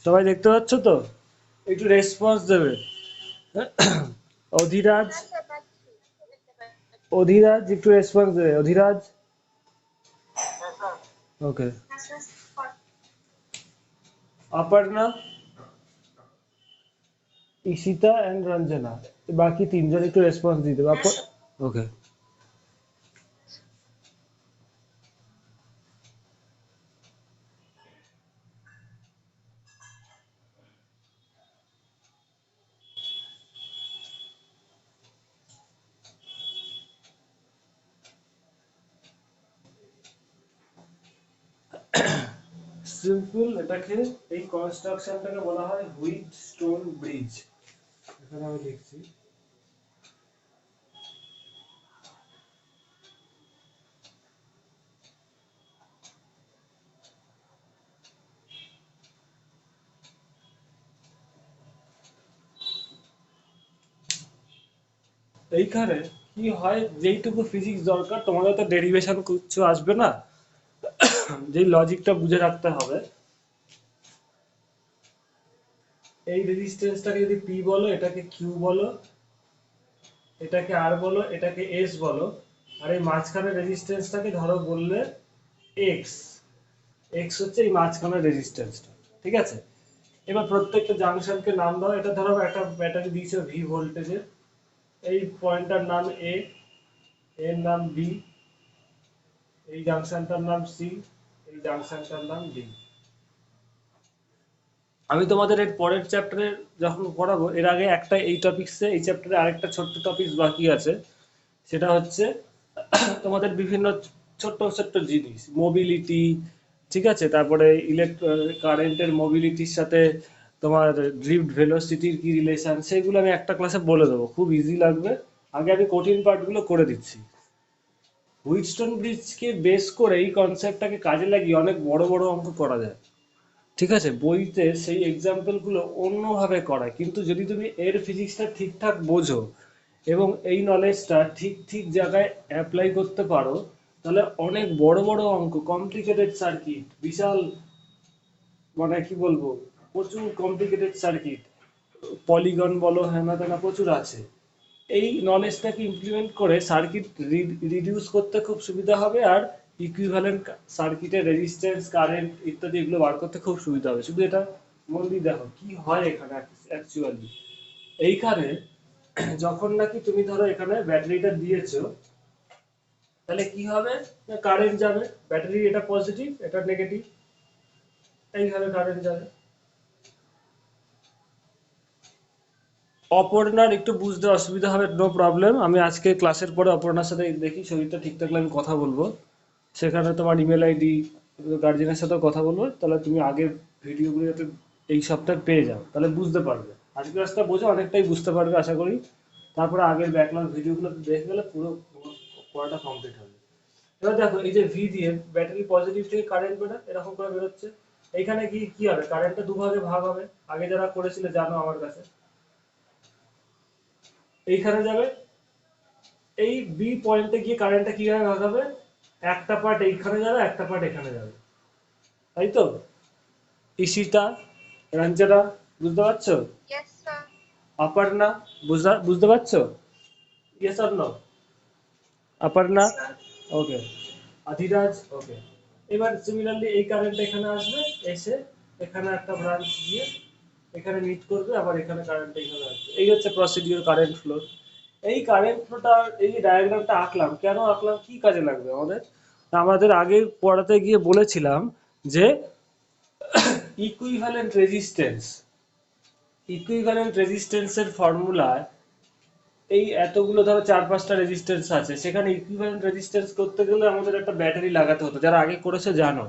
সবাই দেখতে পাচ্ছ তো? একটু রেসপন্স দেবে। অধিরাজ, অধিরাজ একটু রেসপন্স দেবে। অধিরাজ, ওকে। অপর্ণা, ঈশিতা এন্ড রঞ্জনা, বাকি তিনজন একটু রেসপন্স দিতে হবে। ওকে। সিম্পল, এটাকে এই কনস্ট্রাকশনটাকে বলা হয় হুইট স্টোন ব্রিজ। এখানে আমি লিখছি। এইখানে কি হয়, যেইটুকু ফিজিক্স দরকার, তোমাদের তো ডেরিভেশন কিছু আসবে না, যেই লজিকটা বুঝে রাখতে হবে। এই রেজিস্ট্যান্সটাকে যদি পি বলো, এটাকে কিউ বলো, এটাকে আর বলো, এটাকে এস বলো, আর এই মাঝখানের রেজিস্ট্যান্সটাকে ধরো বললে এক্স। এক্স হচ্ছে এই মাঝখানের রেজিস্ট্যান্সটা, ঠিক আছে? এবার প্রত্যেকটা জাংশনকে নাম দাও। এটা ধরো একটা ব্যাটারি দিয়েছে ভি ভোল্টেজের, এই পয়েন্টটার নাম এ, এর নাম বি, এই জাংশনটার নাম সি, এই জাংশনটার নাম ডি। আমি তোমাদের এর পরের চ্যাপ্টারে যখন পড়াবো, এর আগে একটা এই টপিকসে, এই চ্যাপ্টারে আরেকটা ছোট্ট টপিক বাকি আছে। সেটা হচ্ছে তোমাদের বিভিন্ন ছোট্ট ছোট্ট জিনিস, মোবিলিটি, ঠিক আছে? তারপরে কারেন্টের মোবিলিটির সাথে তোমার ড্রিফট ভেলোসিটির কি রিলেশন, সেগুলো আমি একটা ক্লাসে বলে দেবো, খুব ইজি লাগবে। আগে আমি কঠিন পার্টগুলো করে দিচ্ছি। হুইটস্টোন ব্রিজকে বেস করে এই কনসেপ্টটাকে কাজে লাগিয়ে অনেক বড় বড় অঙ্ক করা যায়, ঠিক আছে? বইতে সেই এক্সাম্পলগুলো অন্যভাবে করায়, কিন্তু যদি তুমি এর ফিজিক্সটা ঠিকঠাক বোঝো এবং এই নলেজটা ঠিক ঠিক জায়গায় অ্যাপ্লাই করতে পারো, তাহলে অনেক বড় বড় অঙ্ক, কমপ্লিকেটেড সার্কিট, বিশাল, মানে কি বলবো, প্রচুর কমপ্লিকেটেড সার্কিট, পলিগন বলো, হ্যানা ত্যানা প্রচুর আছে। এই নলেজটাকে ইমপ্লিমেন্ট করে সার্কিট রিডিউস করতে খুব সুবিধা হবে, আর ইকুইভ্যালেন্ট সার্কিটের রেজিস্ট্যান্স, কারেন্ট ইত্যাদি এগুলো বার করতে খুব সুবিধা হবে। শুধু এটা মন দিয়ে দেখো কি হয় এখানে অ্যাকচুয়ালি। এইখানে যখন নাকি তুমি ধরো এখানে ব্যাটারিটা দিয়েছো, তাহলে কি হবে, কারেন্ট যাবে, ব্যাটারি এটা পজিটিভ, এটা নেগেটিভ, এইভাবে কারেন্ট যাবে। অপর্ণার একটু বুঝতে অসুবিধা হবে, নো প্রবলেম। আমি আজকে ক্লাসের পরে অপর্ণার সাথে দেখি শরীরটা ঠিক থাকলে আমি কথা বলবো। সেখানে তোমার ইমেল আইডি, গার্জিয়ানের সাথেও কথা বলবো, তাহলে তুমি আগের ভিডিওগুলো যাতে এই সপ্তাহে পেয়ে যাও, তাহলে বুঝতে পারবে। আজকে ক্লাসটা বোঝো, অনেকটাই বুঝতে পারবে আশা করি। তারপরে আগের ব্যাকলগ ভিডিওগুলো দেখে গেলে পুরো পড়াটা কমপ্লিট হবে। এবার দেখো, এই যে ভি দিয়ে ব্যাটারি পজিটিভ থেকে কারেন্ট বেরোয়, এরকম করে বেরোচ্ছে। এইখানে কি কি হবে, কারেন্টটা দুভাগে ভাগ হবে, আগে যারা করেছিলে জানো আমার কাছে। এইখানে যাবে, এই বি পয়েন্টে গিয়ে কারেন্টটা কিভাবে ভাগ হবে, একটা পার্ট এইখানে যাবে, একটা পার্ট এখানে যাবে, তাই তো? ঈশিতা, রঞ্জনা, বুঝতে পারছো? অপর্ণা, বুঝতে পারছো? Yes or no? Aparna, okay. Adhiraj, okay. এবার সিমিলারলি এই কারেন্ট এখানে আসবে, এসে এখানে একটা ব্রাঞ্চ দিয়ে এখানে মিট করবে, আবার এখানে কারেন্ট এখানে আসবে। এই হচ্ছে প্রসিডিউর কারেন্ট ফ্লো। এই কারেন্ট ফ্লোটা, এই ডায়াগ্রামটা আঁকলাম কেন, আঁকলাম কি কাজে লাগবে আমাদের? আমাদের আগে পড়াতে গিয়ে বলেছিলাম যে ইকুইভ্যালেন্ট রেজিস্ট্যান্স, ইকুইভ্যালেন্ট রেজিস্ট্যান্সের ফর্মুলায় এই এতগুলো ধরো চার পাঁচটা রেজিস্ট্যান্স আছে, সেখানে ইকুইভ্যালেন্ট রেজিস্ট্যান্স করতে গেলে আমাদের একটা ব্যাটারি লাগাতে হতো। যারা আগে করেছে জানো,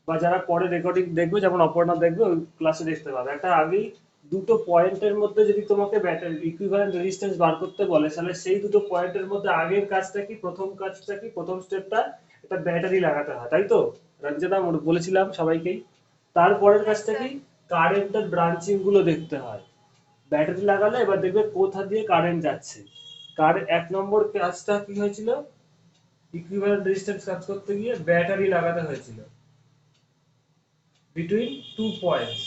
বা যারা পরে রেকর্ডিং দেখবে, যেমন অপর্ণা দেখবে, ওই ক্লাসে দেখতে পাবে। একটা আগেই দুটো পয়েন্টের মধ্যে যদি তোমাকে ব্যাটারি ইকুইভ্যালেন্ট রেজিস্ট্যান্স বার করতে বলে, তাহলে সেই দুটো পয়েন্টের মধ্যে আগের কাজটা কি, প্রথম কাজটা কি, প্রথম স্টেপটা, একটা ব্যাটারি লাগাতে হয়, তাই তো? রঞ্জনা, বলেছিলাম সবাইকেই। তারপরের কাজটা কি, কারেন্টের ব্রাঞ্চিং গুলো দেখতে হয়। ব্যাটারি লাগালে এবার দেখবে কোথা দিয়ে কারেন্ট যাচ্ছে। এক নম্বর কাজটা কি হয়েছিল, ইকুইভ্যালেন্ট রেজিস্ট্যান্স কাজ করতে গিয়ে ব্যাটারি লাগাতে হয়েছিল বিটুইন টু পয়েন্টস।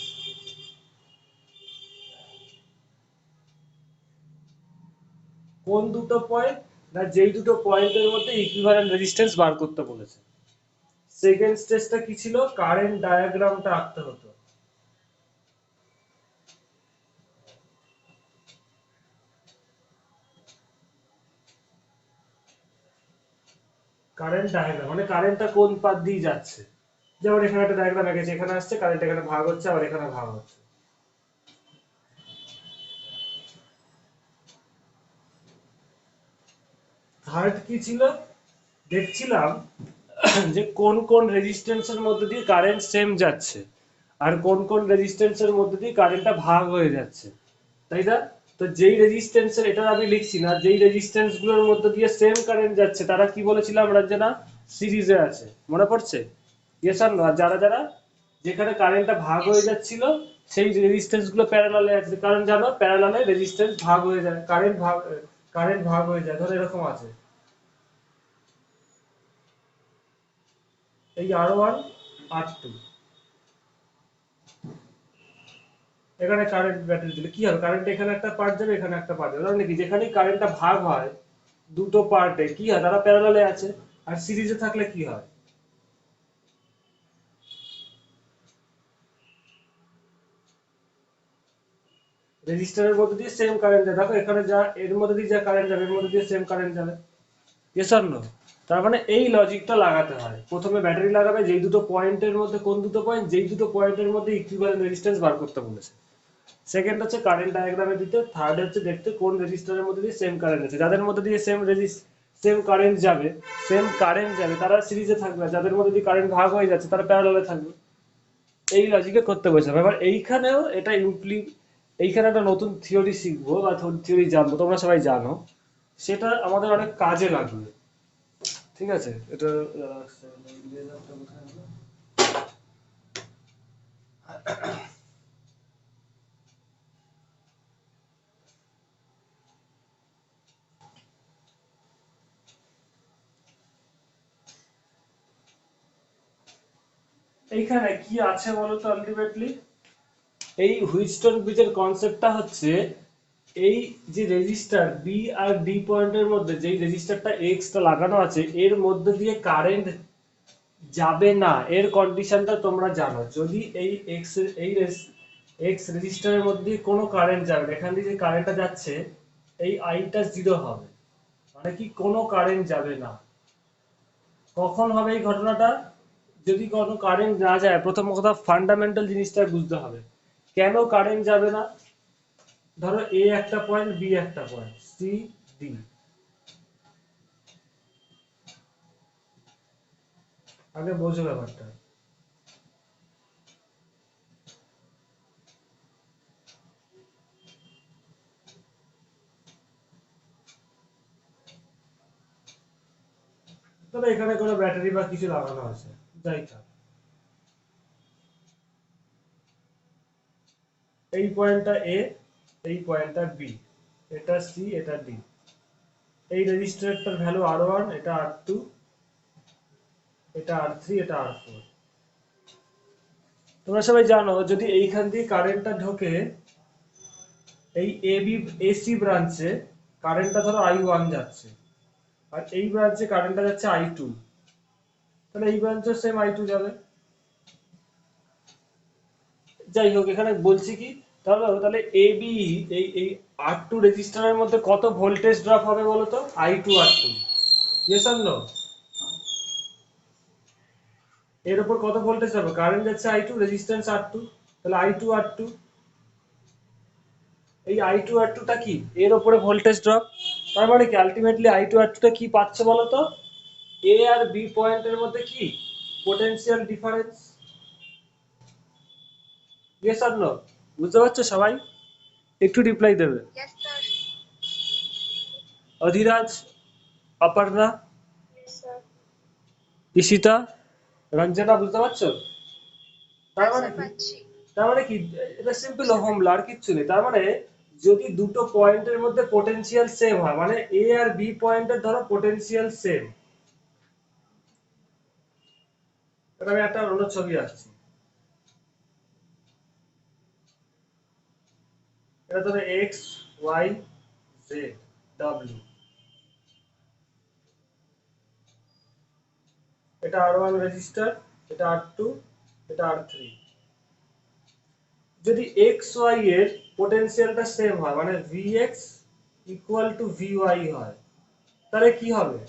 কোন দুটো পয়েন্ট, না যেই দুটো পয়েন্টের মধ্যে ইকুইভ্যালেন্ট রেজিস্ট্যান্স বার করতে বলেছে। সেকেন্ড স্টেজটা কি ছিল, কারেন্ট ডায়াগ্রামটা আঁকতে হতো। কারেন্ট ডায়াগ্রাম মানে কারেন্টটা কোন পাথ দিয়ে যাচ্ছে, যেমন এখানে একটা ডায়াগ্রাম এঁকেছে, এখানে আসছে কারেন্ট, এখানে ভাগ হচ্ছে, আবার এখানে ভাগ হচ্ছে। থার্ড কি ছিল, দেখছিলাম যে কোন কোন রেজিস্ট্যান্সের মধ্যে দিয়ে কারেন্ট সেম যাচ্ছে আর কোন কোন রেজিস্ট্যান্সের মধ্যে দিয়ে কারেন্টটা ভাগ হয়ে যাচ্ছে, তাই না? তো যেই রেজিস্ট্যান্সের, এটা আমি লিখছি না, যেই রেজিস্ট্যান্স গুলোর মধ্যে দিয়ে সেম কারেন্ট যাচ্ছে তারা কি বলেছিলাম রঞ্জনা, সিরিজে আছে, মনে পড়ছে? ইয়েস আর নো? আর যারা যারা যেখানে কারেন্টটা ভাগ হয়ে যাচ্ছিল সেই রেজিস্ট্যান্স গুলো প্যারালালে আছে, কারণ জানো প্যারালালে রেজিস্ট্যান্স ভাগ হয়ে যায়, কারেন্ট ভাগ হয়ে যায়, ধরো এরকম আছে, এই R1 R2, এখানে কারেন্ট ব্যাটারি দিলে কি হবে, কারেন্ট এখানে একটা পার্ট যাবে, এখানে একটা পার্ট যাবে, মানে কি যেখানেই কারেন্টটা ভাগ হয় দুটো পার্টে কি হয়, তারা প্যারালালে আছে। আর সিরিজে থাকলে কি হয়, রেজিস্টারের মধ্যে দিয়ে সেম কারেন্ট যাবে, দেখো এখানে যা এর মধ্যে দিয়ে যা কারেন্ট যাবে এর মধ্যে দিয়ে সেম কারেন্ট যাবে। Yes or no? তার মানে এই লজিকটা লাগাতে হয়, প্রথমে ব্যাটারি লাগাবে, যেই দুটো পয়েন্টের মধ্যে, কোন দুটো পয়েন্ট, যেই দুটো পয়েন্টের মধ্যে ইকুইভ্যালেন্ট রেজিস্ট্যান্স বার করতে বলেছে। সেকেন্ড হচ্ছে কারেন্ট ডায়াগ্রামে দিতে, থার্ড হচ্ছে দেখতে কোন রেজিস্টারের মধ্যে দিয়ে সেম কারেন্ট আছে, যাদের মধ্যে দিয়ে সেম কারেন্ট যাবে তারা সিরিজে থাকবে, যাদের মধ্যে দিয়ে কারেন্ট ভাগ হয়ে যাচ্ছে তারা প্যারালালে থাকবে। এই লজিকে করতে বলছে। এবার এইখানেও এটা এইখানে একটা নতুন থিওরি শিখবো বা থিওরি জানবো, তোমরা সবাই জানো, সেটা আমাদের অনেক কাজে লাগবে। ঠিক আছে, এটা এইখানে কি আছে বলতো আলটিমেটলি, এই হুইটস্টোন ব্রিজের কনসেপ্টটা হচ্ছে, এই যে রেজিস্টার বি আর ডি পয়েন্টের মধ্যে যেই রেজিস্টারটা এক্সটা লাগানো আছে এর মধ্যে দিয়ে কারেন্ট যাবে না, এর কন্ডিশনটা তোমরা জানো। যদি এই এক্স রেজিস্টারের মধ্যে কোনো কারেন্ট যাবে না, এখান দিয়ে যে কারেন্টটা যাচ্ছে এই আইটা জিরো হবে, মানে কি কোনো কারেন্ট যাবে না। কখন হবে এই ঘটনাটা, যদি কোনো কারেন্ট না যায়, প্রথম কথা ফান্ডামেন্টাল জিনিসটা বুঝতে হবে, কেন কারেন্ট যাবে না। ধরো এ একটা পয়েন্ট, বি একটা পয়েন্ট, সি ডি, আগে বোঝো ব্যাপারটা। তবে এখানে কোনো ব্যাটারি বা কিছু লাগানো আছে, যাই থাক, এই পয়েন্টটা এ, এই পয়েন্টটা বি, এটা সি, এটা ডি, এই রেজিস্ট্রেটটার ভ্যালু R1, এটা R2, এটা R3, এটা R4। তোমরা সবাই জানো যদি এইখান দিয়ে কারেন্টটা ঢোকে এই এবি এসি ব্রাঞ্চে, কারেন্টটা ধরো I1 যাচ্ছে, আর এই ব্রাঞ্চে কারেন্টটা যাচ্ছে I2, তাহলে এই ব্রাঞ্চে সেম I2 যাবে। যাই হোক, এখানে বলছি কি, তাহলে এবি, এই R2 রেজিস্টারের মধ্যে কত ভোল্টেজ ড্রপ হবে বলো তো, I2 R2, yes or no? এর উপর কত ভোল্টেজ যাবে, কারেন্ট যাচ্ছে I2, রেজিস্ট্যান্স R2, তাহলে I2 R2, এই I2 R2 টা কি, এর উপরে ভোল্টেজ ড্রপ, তার মানে কি আলটিমেটলি I2 R2 টা কি পাচ্ছে বলো তো, এ আর বি পয়েন্টের মধ্যে কি potential difference, yes or no? বুঝতে পারছো সবাই? একটু রিপ্লাই দেবে। Yes, sir. অধিরাজ, অপর্ণা, Yes, sir. ঈশিতা, রঞ্জনা, বুঝতে পারছো? তার মানে আচ্ছা, কি, পাচ্ছি। তার মানে কি, এটা সিম্পল বুঝতে ওহম পারছি। ল, আর কিচ্ছু নেই। তার মানে যদি দুটো পয়েন্টের মধ্যে পোটেনশিয়াল সেম হয়, মানে এ আর বি পয়েন্টের ধরো পোটেনশিয়াল সেম, এটা আমি একটা অন্য ছবি আসছি, এটা ধরো এক্স ওয়াই জেড, ডাব্লিউ, এটা R1 রেজিস্টার, এটা R2, এটা R3। যদি এক্স ওয়াই এর পোটেনশিয়ালটা সেম হয়, মানে Vx ইকুয়াল টু Vy হয়, তাহলে কি হবে?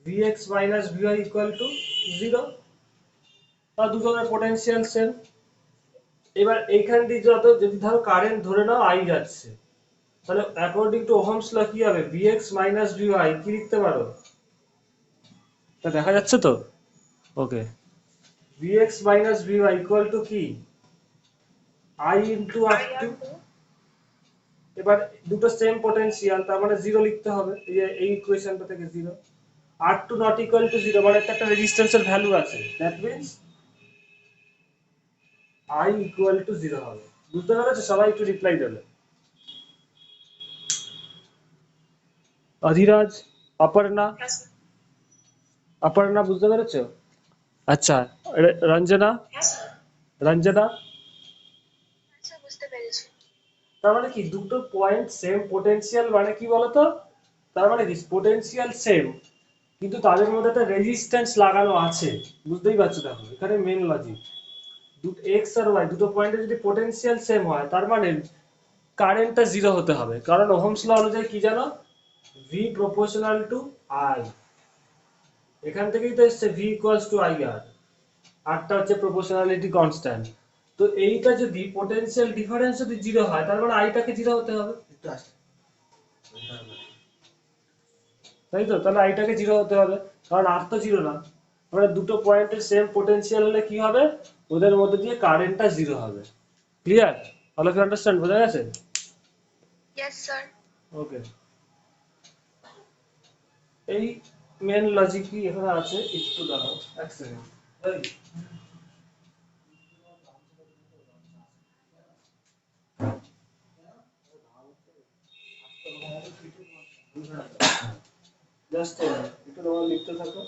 Vx minus Vy equal to 0। তাহলে দুজনের পোটেনশিয়াল সেম। এবার এইখান দিয়ে যদি ধরো কারেন্ট ধরে নাও I যাচ্ছে, তাহলে অ্যাকর্ডিং টু ওহমস ল কি হবে? Vx মাইনাস Vy কি লিখতে পারো? তা দেখা যাচ্ছে তো? ওকে, Vx minus Vy equal to কি? I into R2। এবার দুটো সেম পোটেনশিয়াল, তার মানে 0 লিখতে হবে এই ইকুয়েশনটা থেকে 0। R2 নট ইকুয়াল টু 0 মানে একটা রেজিস্ট্যান্সের ভ্যালু আছে, that means I equal to 0 হবে। বুঝতে পেরেছো? সবাই একটু রিপ্লাই দেবে। অধিরাজ, অপর্ণা, অপর্ণা বুঝতে পেরেছো? আচ্ছা, রঞ্জনা, রঞ্জনা, আচ্ছা বুঝতে পেরেছি। তার মানে কি দুটো পয়েন্ট সেম পোটেনশিয়াল, মানে কি বলতো? তার মানে কি পোটেনশিয়াল সেম, কিন্তু তাদের মধ্যে একটা রেজিস্ট্যান্স লাগানো আছে। বুঝতেই পারছো? দেখো এখানে মেন লজিক, এক্স আর ওয়াই দুটো পয়েন্টে যদি পোটেনশিয়াল সেম হয়, তার মানে কারেন্টটা 0 হতে হবে, কারণ ওহমস ল অনুযায়ী কি জানো? V proportional to I. এখান থেকেই তো এসছে ভি ইকুয়ালস টু আই আর, আরটা হচ্ছে প্রপোর্শনালিটি কনস্ট্যান্ট। তো এইটা যদি পোটেনশিয়াল ডিফারেন্স যদি 0 হয়, তার মানে আইটাকে 0 হতে হবে, তাই তো? তাহলে আইটাকে 0 হতে হবে, কারণ আর তো 0 না। মানে দুটো পয়েন্টের সেম পোটেনশিয়াল হলে কি হবে? ওদের মধ্যে দিয়ে কারেন্টটা 0 হবে। Clear? All of you understand? বোঝা গেছে? Yes sir. ওকে, এই মেন লজিকই এখানে আছে। একটু দাঁড়াও, এক সেকেন্ড। জাস্ট একটু তোমার লিখতে থাকো।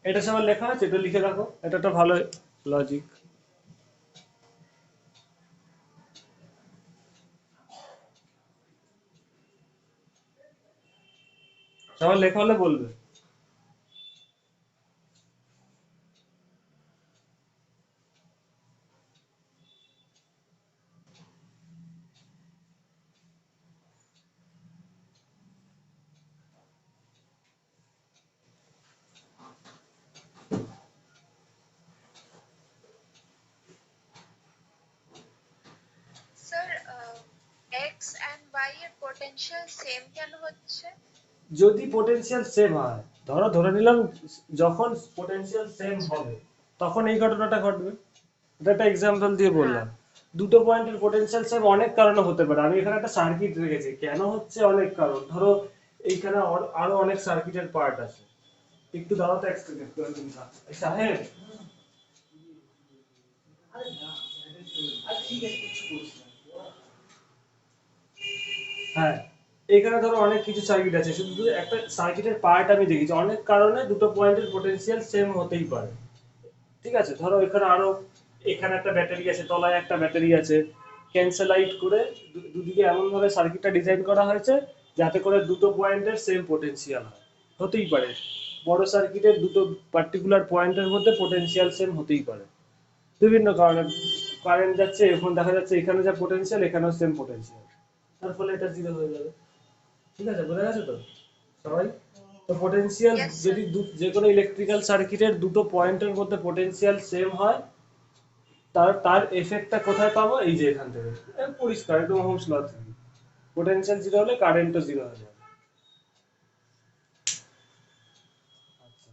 এটা সবার লেখা আছে, এটা লিখে রাখো, এটা একটা ভালো লজিক। সবার লেখা হলে বলবে। স্যার এক্স এন্ড ওয়াই এর পোটেনশিয়াল সেম কেন হচ্ছে? যদি পোটেনশিয়াল সেম হয়, ধরে নিলাম যখন পোটেনশিয়াল সেম হবে তখন এই ঘটনাটা ঘটবে। এটা একটা এক্সাম্পল দিয়ে বললাম। দুটো পয়েন্টের পোটেনশিয়াল সেম অনেক কারণে হতে পারে। আমি এখানে একটা সার্কিট রেখেছি, কেন হচ্ছে অনেক কারণ। ধরো এইখানে আরো অনেক সার্কিটের পার্ট আছে। একটু দাঁড়াও তো, সাহেব। হ্যাঁ, এখানে ধরো অনেক কিছু সার্কিট আছে, শুধু একটা সার্কিটের পার্ট আমি দেখেছি। অনেক কারণে দুটো পয়েন্টের পোটেনশিয়াল সেম হতেই পারে। ঠিক আছে, ধরো এখানে এখানে একটা ব্যাটারি আছে, তলায় একটা ব্যাটারি আছে, ক্যান্সেলাইট করে দুদিকে এমন ভাবে সার্কিটটা ডিজাইন করা হয়েছে যাতে করে দুটো পয়েন্টের সেম পোটেনশিয়াল হয়। হতেই পারে বড় সার্কিটের দুটো পার্টিকুলার পয়েন্টের মধ্যে পোটেনশিয়াল সেম হতেই পারে বিভিন্ন কারণে। কারেন্ট যাচ্ছে, এখন দেখা যাচ্ছে এখানে যা পোটেনশিয়াল এখানেও সেম পোটেনশিয়াল, তার ফলে এটা 0 হয়ে যাবে। ঠিক আছে, বোঝা গেছে তো সবাই? তো পোটেনশিয়াল Yes, sir. যদি যে কোনো ইলেকট্রিক্যাল সার্কিটের দুটো পয়েন্টের মধ্যে পোটেনশিয়াল সেম হয়, তার তার এফেক্টটা কোথায় পাবো? এই যে এখান থেকে পরিষ্কার একদম ওহমস ল থেকে, পোটেনশিয়াল 0 হলে কারেন্টও 0 হয়ে যাবে। আচ্ছা,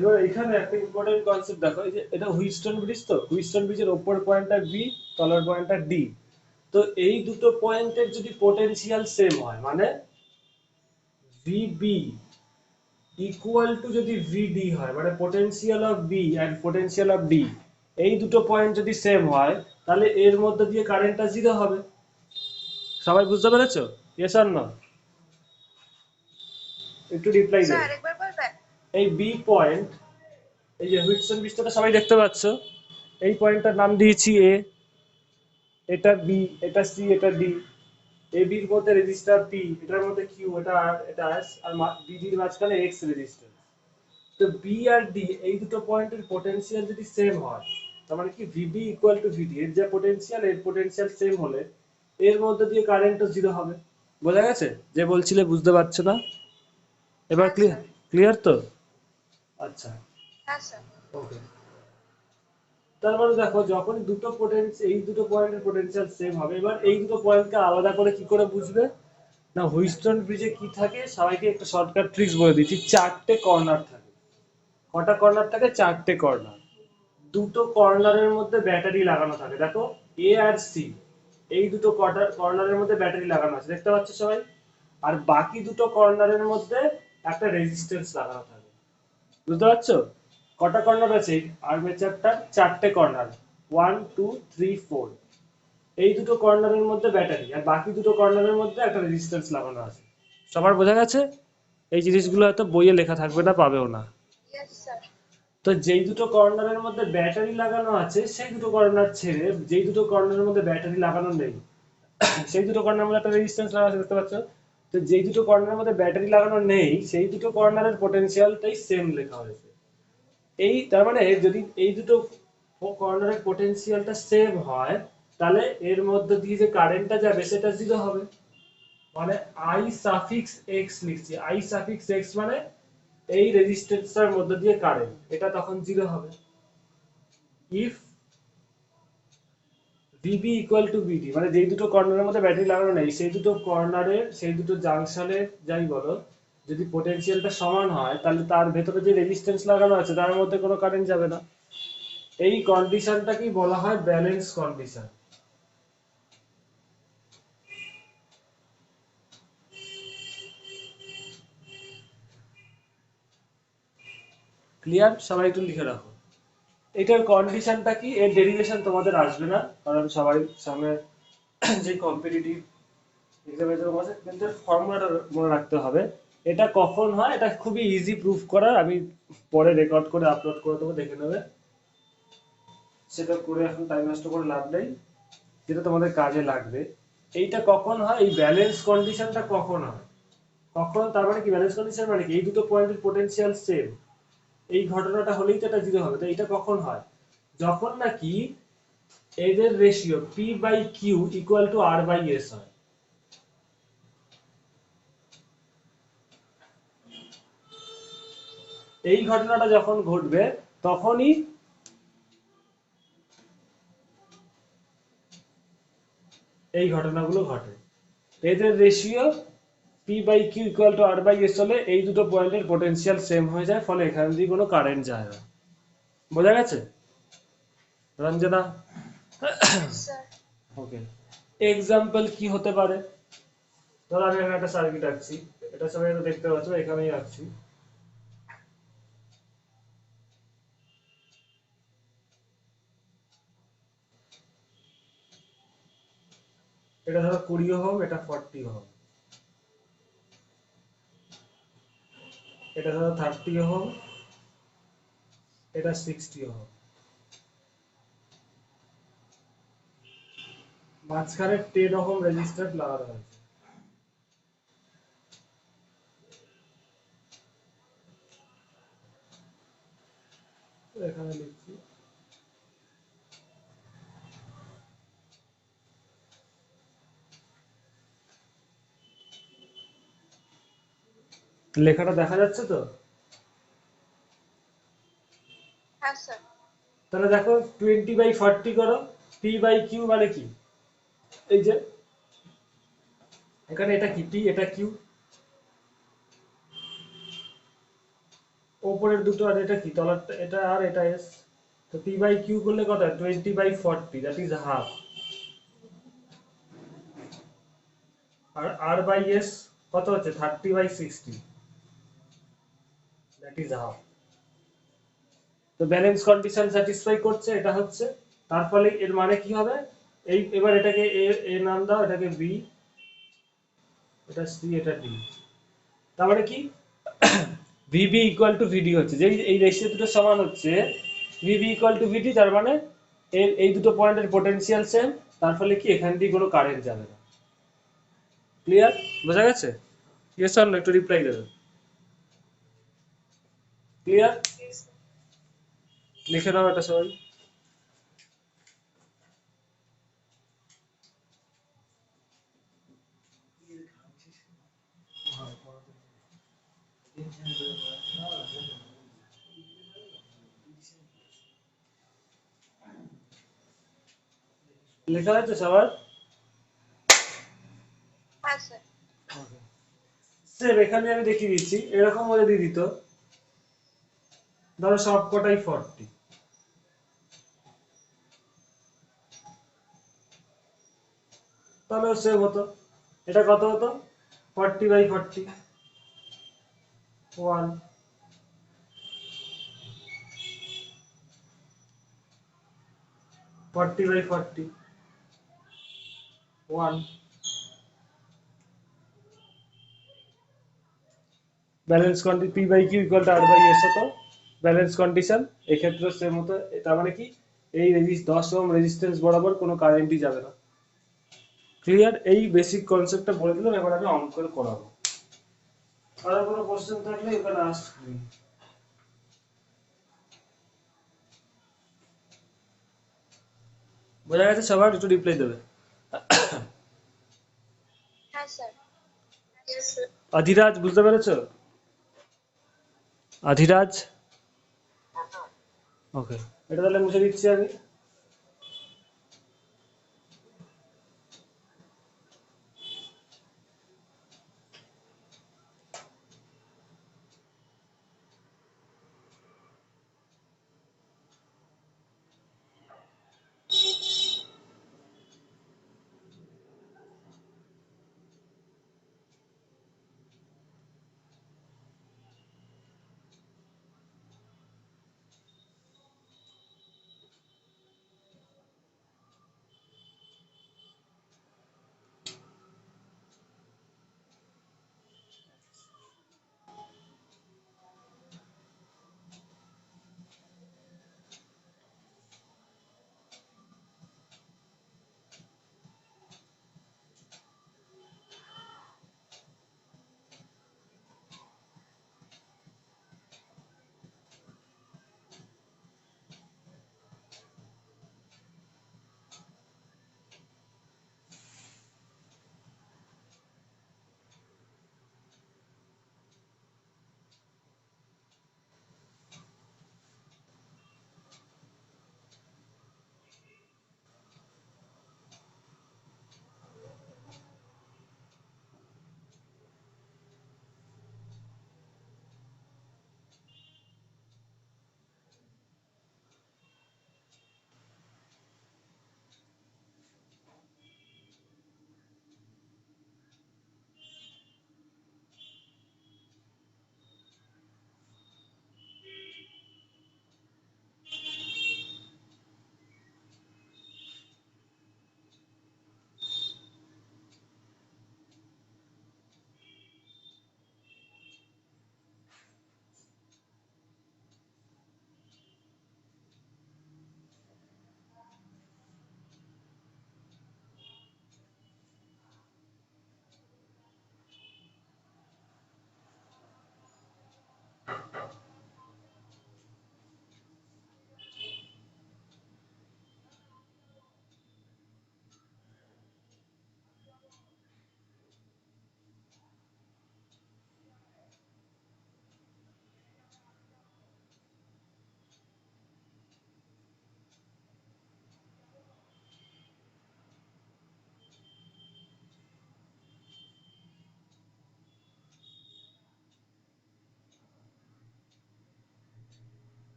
এবার এখানে একটা ইম্পর্টেন্ট কনসেপ্ট দেখো, এই যে এটা হুইটস্টোন ব্রিজ, তো হুইটস্টোন ব্রিজের উপর পয়েন্টটা বি, তলার পয়েন্টটা ডি। তো এই দুটো পয়েন্টের যদি পোটেনশিয়াল সেম হয়, মানে ভিবি ইকুয়াল টু যদি ভিডি হয়, মানে potential of B and potential of D, এই দুটো পয়েন্ট যদি সেম হয়, তাহলে এর মধ্যে দিয়ে কারেন্টটা জিরো হবে। সবাই বুঝতে পেরেছো? Yes or no? একটু রিপ্লাই স্যার দাও। আরেকবার বলবেন? এই বি পয়েন্ট, এই যে হুইটসন বৃত্তটা সবাই দেখতে পাচ্ছ, এই পয়েন্টটার নাম দিয়েছি এ, এটা বি, এটা সি, এটা ডি। এ বির মধ্যে রেজিস্টার পি, এটার মধ্যে কিউ, এটা আর, এটা এস, আর বিডির মাঝখানে এক্স রেজিস্টার। তো বি আর ডি এই দুটো পয়েন্টের পোটেনশিয়াল যদি সেম হয়, তার মানে কি ভিবি ইকুয়াল টু ভিডি, এর যে পোটেনশিয়াল এর পোটেনশিয়াল সেম হলে এর মধ্যে দিয়ে কারেন্টও জিরো হবে। বোঝা গেছে? যে বলছিলে বুঝতে পারছো না, এবার হ্যাঁ ক্লিয়ার? স্যার। ক্লিয়ার তো? আচ্ছা, হ্যাঁ স্যার। ওকে। তার মানে দেখো, যখন দুটো পোটেনশিয়াল, এই দুটো পয়েন্টের পোটেনশিয়াল সেম হবে, এবার এই দুটো পয়েন্টকে আলাদা করে কি করে বুঝবে না, হুইটস্টোন ব্রিজে কি থাকে, সবাইকে একটা শর্টকাট ট্রিক্স বলে দিচ্ছি। চারটে কর্নার থাকে। কটা কর্নার থাকে? চারটে কর্নার। দুটো কর্নারের মধ্যে ব্যাটারি লাগানো থাকে, দেখো এ আর সি, এই দুটো কর্নারের মধ্যে ব্যাটারি লাগানো আছে, দেখতে পাচ্ছ সবাই? আর বাকি দুটো কর্নারের মধ্যে একটা রেজিস্ট্যান্স লাগানো থাকে। বুঝতে পারছো? কটা কর্নার আছে আর্মেচারটার? চারটে কর্নার, 1 2 3 4। এই দুটো কর্নারের মধ্যে ব্যাটারি, আর বাকি দুটো কর্নারের মধ্যে একটা রেজিস্ট্যান্স লাগানো আছে। সবার বোঝা গেছে? এই জিনিসগুলো হয়তো বইয়ে লেখা থাকবে না, পাবেও না। Yes sir. তো যেই দুটো কর্নারের মধ্যে ব্যাটারি লাগানো আছে সেই দুটো কর্নার ছেড়ে যেই দুটো কর্নারের মধ্যে ব্যাটারি লাগানো নেই, সেই দুটো কর্নারের মধ্যে একটা রেজিস্ট্যান্স লাগানো আছে, দেখতে পাচ্ছ? তো যেই দুটো কর্নারের মধ্যে ব্যাটারি লাগানো নেই সেই দুটো কর্নারের পোটেনশিয়ালটাই সেম লেখা হয়েছে। এই তার মানে যদি এই দুটো কর্নারের পোটেনশিয়ালটা সেম হয়, তাহলে এর মধ্যে দিয়ে যে কারেন্টটা যাবে সেটা জিরো হবে। মানে আই সাফিক্স এক্স লিখছি, আই সাফিক্স এক্স মানে এই রেজিস্ট্যান্সটার মধ্যে দিয়ে কারেন্ট, এটা তখন জিরো হবে। ইফ ভিবি ইকুয়াল টু ভিডি, মানে যেই দুটো কর্নারের মধ্যে ব্যাটারি লাগানো নেই সেই দুটো কর্নারের, সেই দুটো জাংশনের যাই বলো, যদি পোটেনশিয়ালটা সমান হয়, তাহলে তার ভেতরে যে রেজিস্ট্যান্স লাগানো আছে তার মধ্যে কোনো কারেন্ট যাবে না। এই কন্ডিশনটাকেই বলা হয় ব্যালেন্স কন্ডিশন। ক্লিয়ার? সবাই একটু লিখে রাখো এটার কন্ডিশনটা কি। এর ডেরিভেশন তোমাদের আসবে না, কারণ সবাই সামনে যে কম্পিটিটিভ এক্সামের জন্য আছে, কিন্তু ফর্মুলাটা মনে রাখতে হবে। এটা কখন হয়, এটা খুবই ইজি প্রুফ করার, আমি পরে রেকর্ড করে আপলোড করে দেবো, দেখে নেবে। সেটা করে এখন টাইম নষ্ট করে লাভ নেই, যেটা তোমাদের কাজে লাগবে। এইটা কখন হয়, এই ব্যালেন্স কন্ডিশনটা কখন হয়, কখন, তার মানে কি ব্যালেন্স কন্ডিশন মানে কি, এই দুটো পয়েন্টের পোটেনশিয়াল সেম, এই ঘটনাটা হলেই তো এটা জিরো হবে। তো এটা কখন হয়, যখন নাকি এদের ratio P by Q equal to R by S হয়। এই ঘটনাটা যখন ঘটবে তখনই এই ঘটনাগুলো ঘটে। এদের ratio P by Q equal to R by S হলে এই দুটো পয়েন্টের পোটেনশিয়াল সেম হয়ে যায়, ফলে এখান দিয়ে কোনো কারেন্ট যায় না। বোঝা গেছে Ranjana? Yes sir. Okay. Example কি হতে পারে, ধরো আমি এখানে একটা সার্কিট আঁকছি, এটা সবাই তো দেখতে পাচ্ছ, এখানেই আঁকছি। এটা ধরো 20 ওহম, এটা 40 ওহম, এটা ধরো 30 ওহম, এটা 60 ওহম। মাঝখানে 10 ওহম রেজিস্ট্যান্স লাগানো হয়েছে। এখানে লিখছি, লেখাটা দেখা যাচ্ছে তো? হ্যাঁ স্যার। তাহলে দেখো 20/40 করো, পি বাই কিউ মানে কি, এই যে এখানে এটা কি পি, এটা কিউ, ওপরের দুটো, আর এটা কি তলারটা, এটা আর এটা এস। তো পি বাই কিউ করলে কত হয়, 20/40, দ্যাট ইজ হাফ। আর আর বাই এস কত হচ্ছে 30/60, দ্যাট ইজ হাফ। তো ব্যালেন্স কন্ডিশন স্যাটিসফাই করছে, এটা হচ্ছে। তার ফলে এর মানে কি হবে, এই এবার এটাকে এ নাম দাও, এটাকে বি, এটা সি, এটা ডি। তার মানে কি ভিবি ইকুয়াল টু ভিডি হচ্ছে, যেই এই রেশিও দুটো সমান হচ্ছে, ভিবি ইকুয়াল টু ভিডি, তার মানে এই দুটো পয়েন্টের পোটেনশিয়াল সেম, তার ফলে কি এখান দিয়ে কোনো কারেন্ট যাবে না। ক্লিয়ার? বোঝা গেছে? ইয়েস অর নো, একটু রিপ্লাই দেবে। ক্লিয়ার? লিখে নাও এটা সবাই। লেখা আছে সবার? হ্যাঁ স্যার। সেম এখানে আমি দেখিয়ে দিচ্ছি, এরকম হলে দিয়ে দিত, ধরো সব কটাই 40, তাহলে সেম হতো। এটা কত হতো, 40/40, 1, 40/40, 1। Balance condition P by Q equal to R by S হতো ব্যালেন্স কন্ডিশন, এক্ষেত্রে সেম হতো। তার মানে কি এই 10 ওহম রেজিস্ট্যান্স বরাবর কোনো কারেন্টই যাবে না। ক্লিয়ার? এই বেসিক কনসেপ্টটা বলে দিলাম, এবার আমি অঙ্ক করে করাবো। আর কোনো কোশ্চেন থাকলে এখানে আস্ক মি। বোঝা গেছে সবার? একটু রিপ্লাই দেবে। হ্যাঁ স্যার। অধিরাজ বুঝতে পেরেছো? অধিরাজ? ওকে, এটা তাহলে মুছে দিচ্ছি আমি।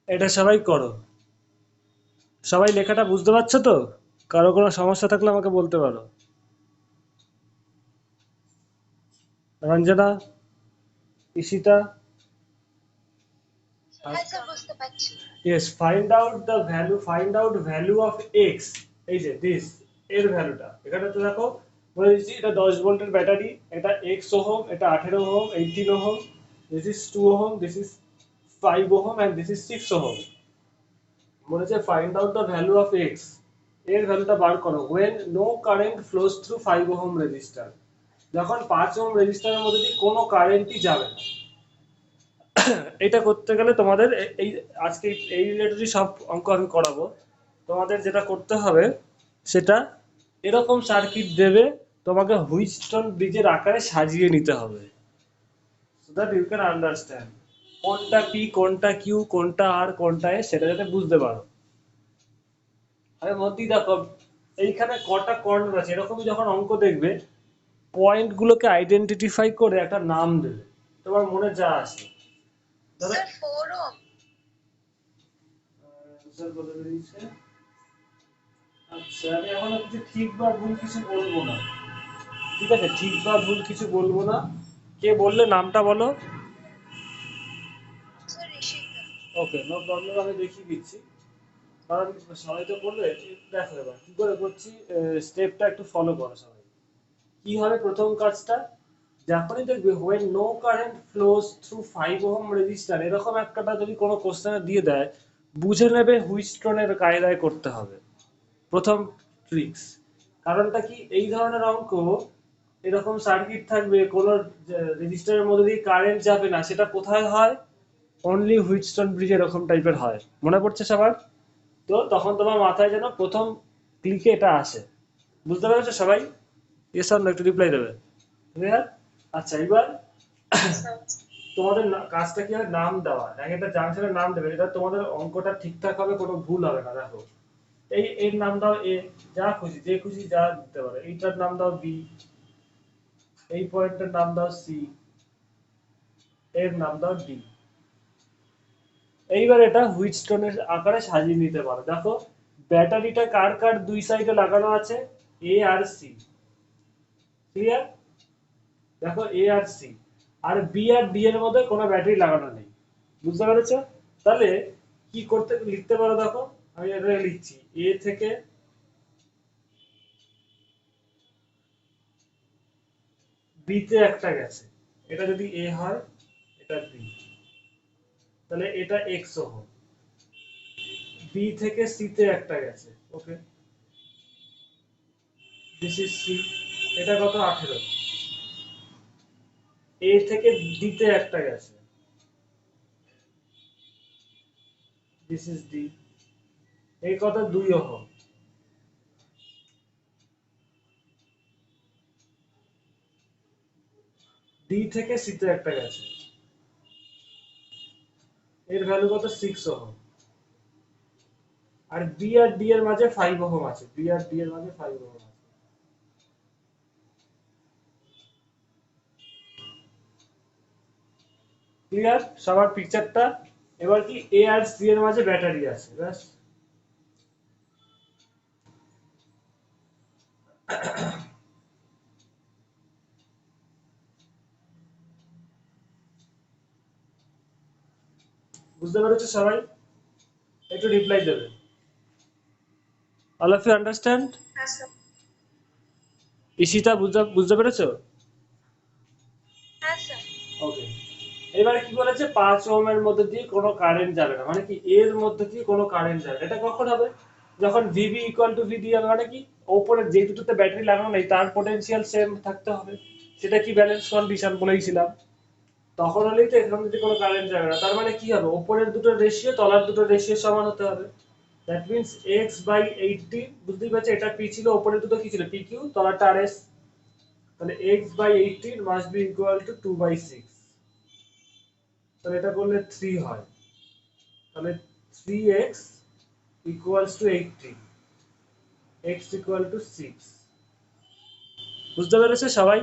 এটা সবাই করো। সবাই লেখাটা বুঝতে পারছো তো? কারো কোনো সমস্যা থাকলে আমাকে বলতে পারো। রঞ্জনা, ঈশিতা? হ্যাঁ স্যার বুঝতে পারছি। Yes, find out value of x, এই যে this এর ভ্যালুটা এখানে তো দেখো বলে দিচ্ছি, এটা 10 ভোল্টের ব্যাটারি, এটা x ওহম, এটা 18 ohm, 18 ohm, this is 2 ohm, this is 5 ohm and this is 6 ohm. বলেছে find out the value of x, এর ভ্যালুটা বার করো when no current flows through 5 ohm register, যখন 5 ওহম রেজিস্টারের মধ্যে দিয়ে কোনো কারেন্টই যাবে না। এটা করতে গেলে তোমাদের এই আজকে এই রিলেটেডই সব অঙ্ক আমি করাবো। তোমাদের যেটা করতে হবে সেটা এরকম সার্কিট দেবে, তোমাকে হুইটস্টোন ব্রিজের আকারে সাজিয়ে নিতে হবে, so that you can understand কোনটা পি কোনটা কিউ কোনটা আর কোনটা এ সেটা যাতে বুঝতে পারো। আরে মধ্যেই দেখো এইখানে কটা কর্নার আছে, এরকমই যখন অঙ্ক দেখবে পয়েন্ট গুলোকে আইডেন্টিফাই করে একটা নাম দেবে, তোমার মনে যা আসে। ধরো স্যার 4 ওহম। স্যার বলে দিয়েছে। আচ্ছা, আমি এখন কিছু ঠিক বা ভুল কিছু বলবো না, ঠিক আছে? ঠিক বা ভুল কিছু বলবো না। কে বললে নামটা বলো? স্যার ঋষিতা। ওকে, নো প্রবলেম, আমি দেখিয়ে দিচ্ছি। কারণ সবাই তো বলবে। দেখো এবার কি করে করছি, স্টেপটা একটু ফলো করো সবাই। কি হবে প্রথম কাজটা, যখনই দেখবে when no current flows through 5 ohm register, এরকম একটা যদি কোনো কোশ্চেনে দিয়ে দেয়, বুঝে নেবে হুইটস্টোনের কায়দায় করতে হবে প্রথম ট্রিক্স। কারণটা কি, এই ধরনের অঙ্ক এরকম সার্কিট থাকবে, কোনো রেজিস্টারের মধ্যে দিয়ে কারেন্ট যাবে না, সেটা কোথায় হয়? অনলি হুইটস্টোন ব্রিজ এরকম টাইপের হয়। মনে পড়ছে সবার? তো তখন তোমার মাথায় যেন প্রথম ক্লিকে এটা আসে। বুঝতে পেরেছো সবাই? ইয়েস অর নো একটু রিপ্লাই দেবে। ক্লিয়ার? আচ্ছা, এবার তোমাদের কাজটা কি হবে, নাম দেওয়া, এক একটা জাংশনের নাম দেবে, এটা তোমাদের অঙ্কটা ঠিকঠাক হবে, কোনো ভুল হবে না। দেখো এই এর নাম দাও এ, যা খুশি যে খুশি যা দিতে পারো, এইটার নাম দাও বি, এই পয়েন্টের নাম দাও সি, এর নাম দাও ডি। এইবার এটা হুইটস্টোনের আকারে সাজিয়ে নিতে পারো। দেখো ব্যাটারিটা কার কার দুই সাইডে লাগানো আছে, এ আর সি। ক্লিয়ার? দেখো এ আর সি, আর বি আর ডি এর মধ্যে কোনো ব্যাটারি লাগানো নেই। বুঝতে পেরেছো? তাহলে কি করতে লিখতে পারো, দেখো আমি এটা লিখছি, এ থেকে বি তে একটা গেছে, এটা যদি এ হয় এটা বি, তাহলে এটা এক্স ওহম। বি থেকে সি তে একটা গেছে, ওকে, দিস ইজ সি, এটা কত 18। এ থেকে ডি তে একটা গেছে, দিস ইজ ডি, এই কত 2 ওহম। ডি থেকে সি তে একটা গেছে, এর ভ্যালু কত 6 ওহম। আর বি আর ডি এর মাঝে 5 ওহম আছে, বি আর ডি এর মাঝে 5 ওহম আছে। ক্লিয়ার সবার পিকচারটা? এবার কি এ আর সি এর মাঝে ব্যাটারি আছে, ব্যাস। বুঝতে পেরেছো সবাই? একটু রিপ্লাই দেবে। All of you understand? হ্যাঁ স্যার। ঈশিতা বুঝতে বুঝতে পেরেছো? হ্যাঁ স্যার। ওকে, এবারে কি বলেছে 5 ওহমের মধ্যে দিয়ে কোনো কারেন্ট যাবে না, মানে কি এর মধ্যে দিয়ে কোনো কারেন্ট যাবে না। এটা কখন হবে, যখন ভিবি ইকুয়াল টু ভিডিএল, মানে কি উপরে যে দুটোতে ব্যাটারি লাগানো নেই তার পোটেনশিয়াল সেম থাকতে হবে, সেটা কি ব্যালেন্স কন্ডিশন বলেইছিলাম। তখন হলেই তো এখান থেকে কোনো কারেন্ট যাবে না। তার মানে কি হবে, উপরের দুটোর রেশিও তলার দুটোর রেশিও সমান হতে হবে। দ্যাট মিন্স এক্স বাই 80, বুঝতেই পারছো এটা পি ছিল, উপরের দুটো কি ছিল পি কিউ, তলারটা আর এস। তাহলে x by 80 must be equal to 2/6। তাহলে এটা করলে 3 হয়, তাহলে 3x equals to 80, x equal to 6। বুঝতে পেরেছো সবাই?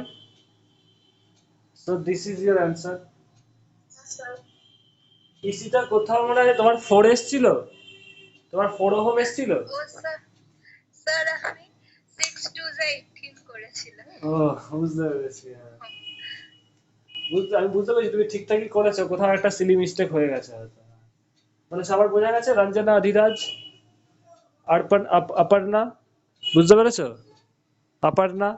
So this is your answer. Sir. Isita কোথাও মনে হয় তোমার 4 এসছিল, তোমার 4 ওহম এসছিল। ও স্যার, স্যার স্যার আমি 6 2 18 করেছিলাম। ও, বুঝতে পেরেছি, হ্যাঁ। আমি বুঝতে পেরেছি তুমি ঠিকঠাকই করেছো, কোথাও একটা সিলি মিস্টেক হয়ে গেছে হয়তো। মানে সবার বোঝা গেছে, রঞ্জনা, অধিরাজ, অপর্ণা, বুঝতে পেরেছো? অপর্ণা,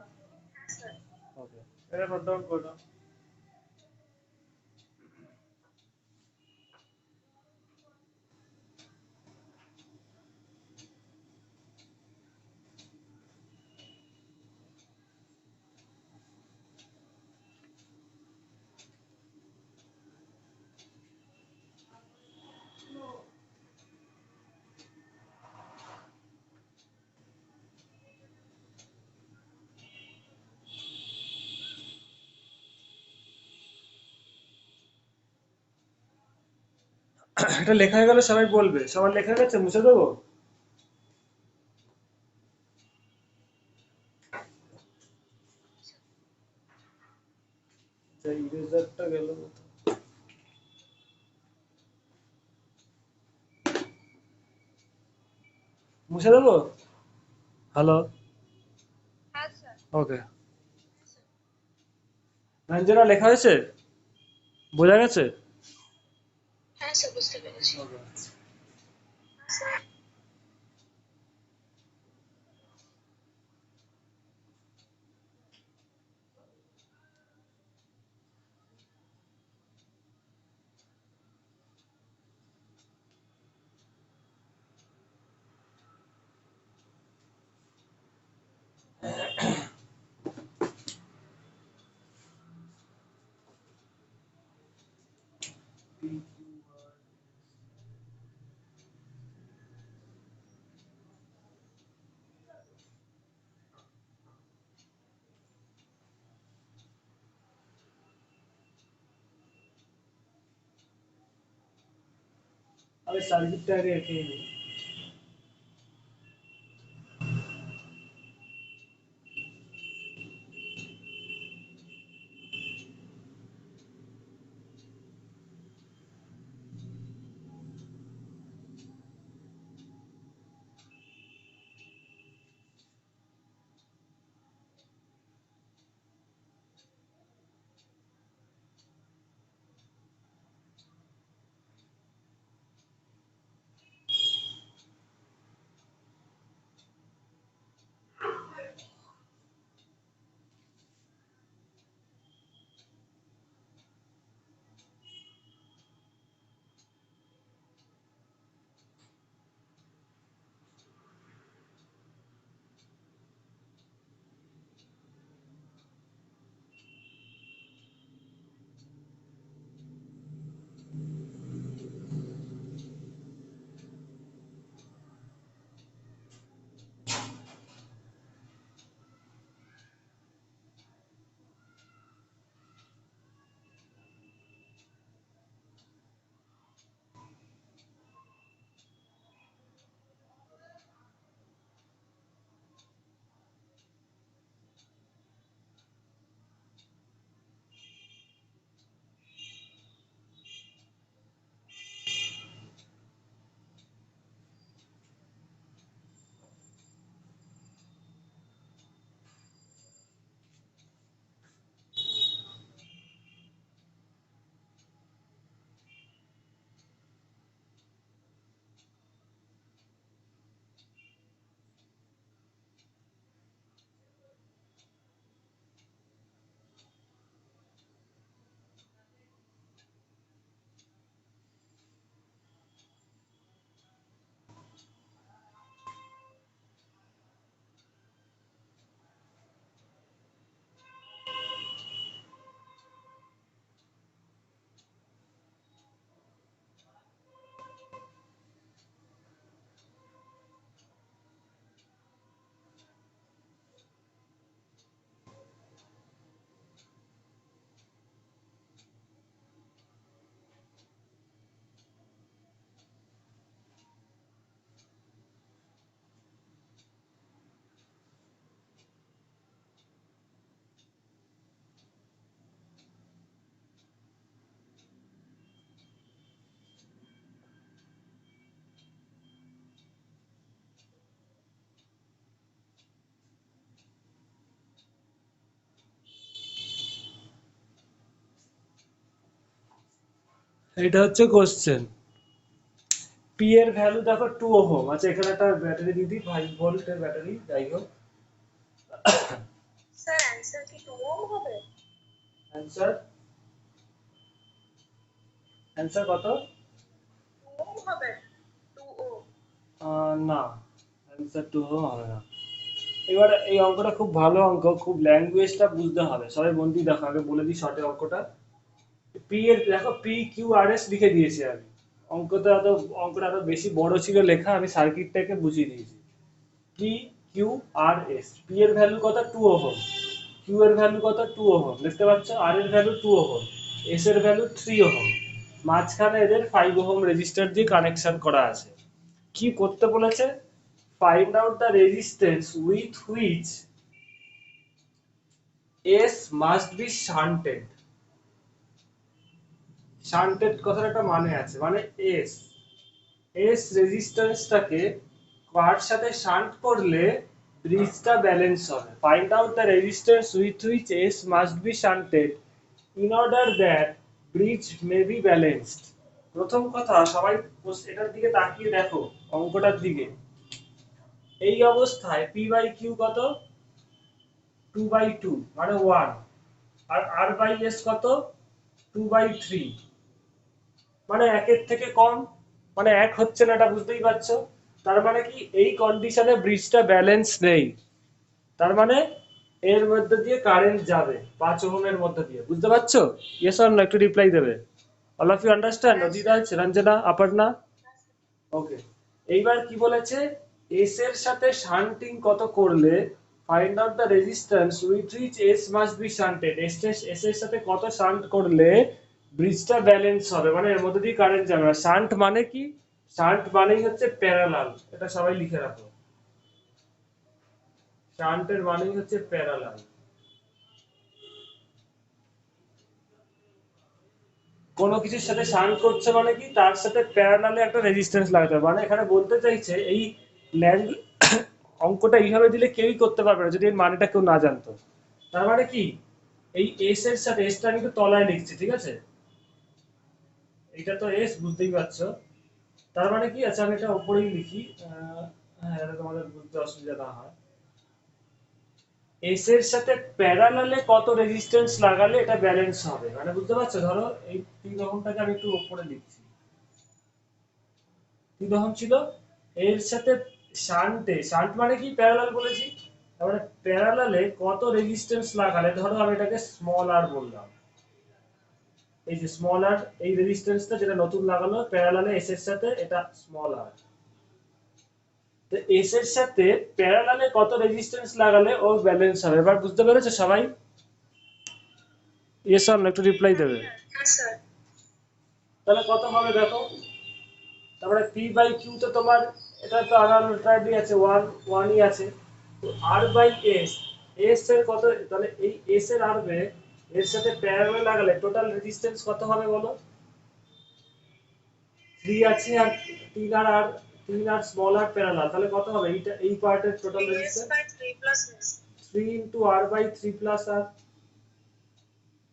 হ্যাঁ স্যার। ওকে, এটা নোট ডাউন করো। এটা লেখা হয়ে গেলে সবাই বলবে, সবার লেখা গেছে, মুছে দেবো? ইরেজারটা গেল কোথায়? মুছে দেবো? হ্যালো? হ্যাঁ স্যার। ওকে। রঞ্জনা, লেখা হয়েছে? বোঝা গেছে? হ্যাঁ স্যার, বুঝতে পেরেছি। ওকে। স্যার আমি সার্কিটটা আগে এঁকে নিই। এটা হচ্ছে কোশ্চেন। পি এর ভ্যালু দেখো 2 ওহম। আচ্ছা এখানে একটা ব্যাটারি দিয়ে দিই, 5 ভোল্টের ব্যাটারি, যাই হোক। স্যার অ্যান্সার কি 2 ওহম হবে? অ্যান্সার অ্যান্সার কত? 2 ওহম হবে? 2 ওহম। না, অ্যান্সার 2 ওহম হবে না। এবার এই অঙ্কটা খুব ভালো অঙ্ক, খুব ল্যাঙ্গুয়েজটা বুঝতে হবে, সবাই মন দিয়ে দেখো। আগে বলে দিই শর্টে অঙ্কটা। পি এর দেখো পি কিউ আর এস লিখে দিয়েছি আমি। অঙ্কটা এত বেশি বড় ছিল লেখা, আমি সার্কিটটাকে বুঝিয়ে দিয়েছি। P Q R S, P এর ভ্যালু কত? 2 ওহম। কিউ এর ভ্যালু কত? 2 ওহম, দেখতে পাচ্ছ। আর এর ভ্যালু 2 ওহম, এস এর ভ্যালু 3 ওহম। মাঝখানে এদের 5 ওহম রেজিস্টার দিয়ে কানেকশন করা আছে। কি করতে বলেছে? Find out the resistance with which S must be shunted. Shunted কথার একটা মানে আছে, মানে এস এস রেজিস্ট্যান্সটাকে কার সাথে শান্ট করলে ব্রিজটা ব্যালেন্স হবে। Find out the resistance with which S must be shunted in order that bridge may be balanced. প্রথম কথা, সবাই এটার দিকে তাকিয়ে দেখো, অঙ্কটার দিকে। এই অবস্থায় পি বাই কিউ কত? 2/2 মানে 1। আর আর বাই এস কত? 2/3 মানে 1 এর থেকে কম, মানে 1 হচ্ছে না, এটা বুঝতেই পারছো। তার মানে কি এই কন্ডিশনে ব্রিজটা ব্যালেন্স নেই। তার মানে এর মধ্যে দিয়ে কারেন্ট যাবে 5 ওহমের মধ্যে দিয়ে, বুঝতে পারছো? ইয়েস অর নো, একটু রিপ্লাই দেবে। All of you understand? হ্যাঁ স্যার। অদিরাজ, রঞ্জনা, অপর্ণা? ওকে। এইবার কি বলেছে? এস এর সাথে শান্টিং কত করলে, find out the resistance with which S must be shunted, S এর সাথে কত শান্ট করলে ব্রিজটা ব্যালেন্স হবে, মানে এর মধ্যে দিয়ে কারেন্ট যাবে না। শান্ট মানে কি? শান্ট মানেই হচ্ছে প্যারালাল, এটা সবাই লিখে রাখো। শান্টের মানেই হচ্ছে প্যারালাল। কোনো কিছুর সাথে শান্ট করছে মানে কি, তার সাথে প্যারালালে একটা রেজিস্ট্যান্স লাগাতে হবে। মানে এখানে বলতে চাইছে এই অঙ্কটা এইভাবে দিলে কেউই করতে পারবে না যদি এর মানেটা কেউ না জানতো। তার মানে কি, এই এস এর সাথে, এসটা আমি একটু তলায় লিখছি, ঠিক আছে? এটা তো এস, বুঝতেই পারছো। তার মানে কি, আচ্ছা আমি এটা উপরেই লিখি, হ্যাঁ এটা তোমাদের বুঝতে অসুবিধা না হয়। এস এর সাথে প্যারালালে কত রেজিস্ট্যান্স লাগালে এটা ব্যালেন্স হবে, মানে বুঝতে পারছো? ধরো এই 3 ওহমটাকে আমি একটু উপরে লিখছি। 3 ওহম ছিল, এর সাথে শান্টে, শান্ট মানে কি প্যারালাল বলেছি, তারপরে প্যারালালে কত রেজিস্ট্যান্স লাগালে, ধরো আমি এটাকে স্মল আর বললাম। এই যে স্মল আর, এই রেজিস্ট্যান্সটা যেটা নতুন লাগানো প্যারালালে এস এর সাথে, এটা স্মল আর। তো এস এর সাথে প্যারালালে কত রেজিস্ট্যান্স লাগালে ও ব্যালেন্স হবে। এবার বুঝতে পেরেছো সবাই? ইয়েস অর নো, একটু রিপ্লাই দেবে। হ্যাঁ স্যার। তাহলে কত হবে দেখো। তারপরে পি বাই কিউ তো তোমার, এটা তো অলরেডি আছে, 1ই আছে। তো আর বাই এস, এস এর কত, তাহলে এই এস এর আর এর সাথে প্যারালাল লাগালে টোটাল রেজিস্ট্যান্স কত হবে বলো? 3 আছে, আর 3 আর আর 3 আর স্মল আর প্যারালাল, তাহলে কত হবে? এইটা এই পার্টের total 3s resistance by 3 plus s। 3 into R by 3 plus R,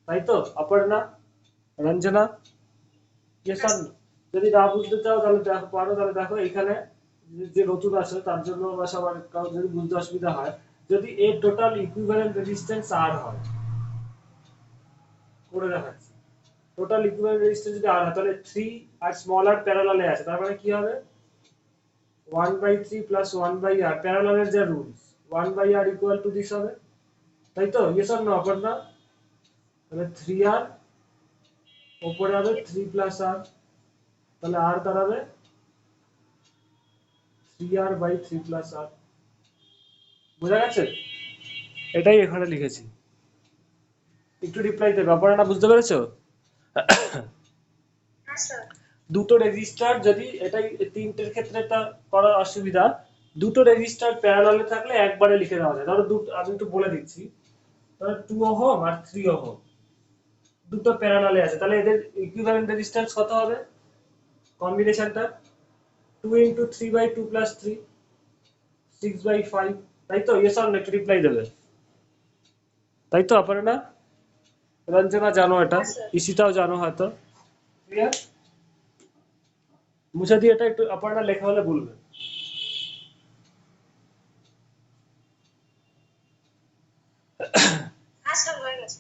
তাই তো অপর্ণা, রঞ্জনা? ইয়েস হ্যাঁ অর নো? যদি না বুঝতে চাও তাহলে দেখো, পারো তাহলে দেখো এখানে, যে নতুন আছে তার জন্য বা সবার কারো যদি বুঝতে অসুবিধা হয়, যদি এর টোটাল ইকুইভ্যালেন্ট রেজিস্ট্যান্স আর হয়, করে দেখাচ্ছি। টোটাল ইকুইভ্যালেন্ট রেজিস্ট্যান্স যদি আর হয়, তাহলে 3 আর স্মল আর প্যারালালে আছে, তার মানে কি হবে? 1/3 প্লাস 1/r, প্যারালালের যা rules, 1/r equal to this হবে, তাই তো? Yes or no Aparna? তাহলে 3r উপরে হবে 3 প্লাস r, তাহলে r দাঁড়াবে 3r বাই 3 প্লাস r। বোঝা গেছে? এটাই এখানে লিখেছি। একটু রিপ্লাই দেবে অপর্ণা, বুঝতে পেরেছো? স্যার। দুটো রেজিস্টার যদি, এটাই তিনটের ক্ষেত্রে এটা করার অসুবিধা, দুটো রেজিস্টার প্যারালালে থাকলে একবারে লিখে দেওয়া যায়। ধরো আমি একটু বলে দিচ্ছি, ধরো 2 ওহম আর 3 ওহম দুটো প্যারালালে আছে, তাহলে এদের ইকুইভ্যালেন্ট রেজিস্ট্যান্স কত হবে কম্বিনেশনটা? 2 ইনটু 3/2 প্লাস 3, 6/5, তাই তো? ইয়েস অর নো, একটু রিপ্লাই দেবে। তাই তো অপর্ণা? রঞ্জনা জানো এটা, হ্যাঁ স্যার। ইসিটাও জানো হয়তো। ক্লিয়ার? মুছে দিয়ে এটা একটু আপনারা লেখা হলে বলবেন। হ্যাঁ স্যার হয়ে গেছে।